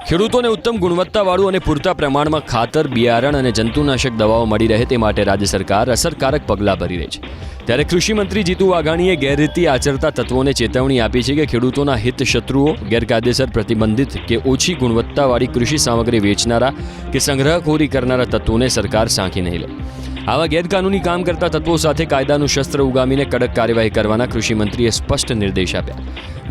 ખેડૂતોને ઉત્તમ ગુણવત્તાવાળું અને પૂરતા પ્રમાણમાં ખાતર, બિયારણ અને જંતુનાશક દવાઓ મળી રહે તે માટે રાજ્ય સરકાર અસરકારક પગલાં ભરી રહી છે. ત્યારે કૃષિમંત્રી જીતુ વાઘાણીએ ગેરરીતિ આચરતા તત્વોને ચેતવણી આપી છે કે ખેડૂતોના હિત શત્રુઓ, ગેરકાયદેસર પ્રતિબંધિત કે ઓછી ગુણવત્તાવાળી કૃષિ સામગ્રી વેચનારા કે સંગ્રહખોરી કરનારા તત્વોને સરકાર સાંખી નહીં લે. આવા ગેરકાનૂની કામ કરતા તત્વો સાથે કાયદાનું શસ્ત્ર ઉગામીને કડક કાર્યવાહી કરવાના કૃષિમંત્રીએ સ્પષ્ટ નિર્દેશ આપ્યા.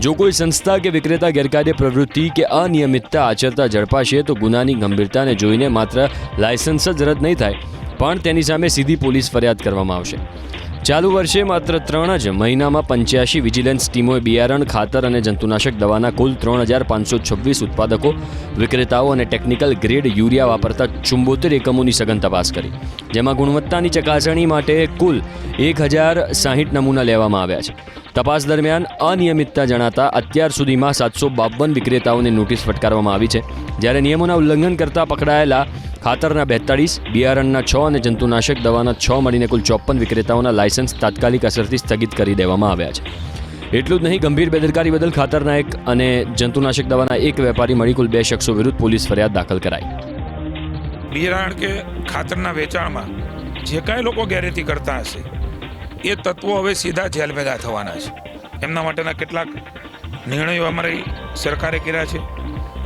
જો કોઈ સંસ્થા કે વિક્રેતા ગેરકાયદે પ્રવૃત્તિ કે અનિયમિતતા આચરતા ઝડપાશે તો ગુનાની ગંભીરતાને જોઈને માત્ર લાયસન્સ જ રદ નહીં થાય, પણ તેની સામે સીધી પોલીસ ફરિયાદ કરવામાં આવશે. ચાલુ વર્ષે માત્ર 3 જ મહિનામાં 85 વિજિલન્સ ટીમોએ બિયારણ, ખાતર અને જંતુનાશક દવાના કુલ 3526 ઉત્પાદકો, વિક્રેતાઓ અને ટેકનિકલ ગ્રેડ યુરિયા વાપરતા 74 એકમોની સઘન તપાસ કરી, જેમાં ગુણવત્તાની ચકાસણી માટે કુલ 1060 નમૂના લેવામાં આવ્યા છે. તપાસ દરમિયાન અનિયમિતતા જણાતા અત્યાર સુધીમાં 752 વિક્રેતાઓને નોટિસ ફટકારવામાં આવી છે. જ્યારે નિયમોના ઉલ્લંઘન કરતા પકડાયેલા ખાતરના 42, બિયારણના 6 અને જંતુનાશક દવાના 6 મળીને કુલ 54 વિક્રેતાઓના લાયસન્સ તાત્કાલિક અસરથી સ્થગિત કરી દેવામાં આવ્યા છે. એટલું જ નહીં, ગંભીર બેદરકારી બદલ ખાતરના 1 અને જંતુનાશક દવાના 1 વેપારી મળી કુલ 2 શખ્સો વિરુદ્ધ પોલીસ ફરિયાદ દાખલ કરાઈ. બિયારણ કે ખાતરના વેચાણમાં જે કાંઈ લોકો ગેરરીતિ કરતા હશે એ તત્વો હવે સીધા જેલ ભેગા થવાના છે. એમના માટેના કેટલાક નિર્ણયો અમારી સરકારે કર્યા છે.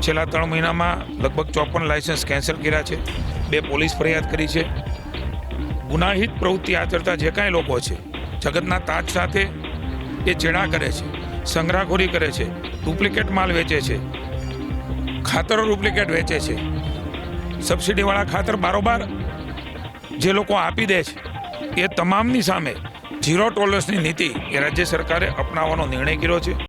છેલ્લા 3 મહિનામાં લગભગ 54 લાયસન્સ કેન્સલ કર્યા છે, 2 પોલીસ ફરિયાદ કરી છે. ગુનાહિત પ્રવૃત્તિ આચરતા જે કાંઈ લોકો છે, જગતના તાજ સાથે એ ચેડા કરે છે, સંગ્રહખોરી કરે છે, ડુપ્લિકેટ માલ વેચે છે, ખાતરો ડુપ્લિકેટ વેચે છે, સબસિડીવાળા ખાતર બારોબાર જે લોકો આપી દે છે, એ તમામની સામે ઝીરો ટોલરન્સની નીતિ એ રાજ્ય સરકારે અપનાવવાનો નિર્ણય કર્યો છે.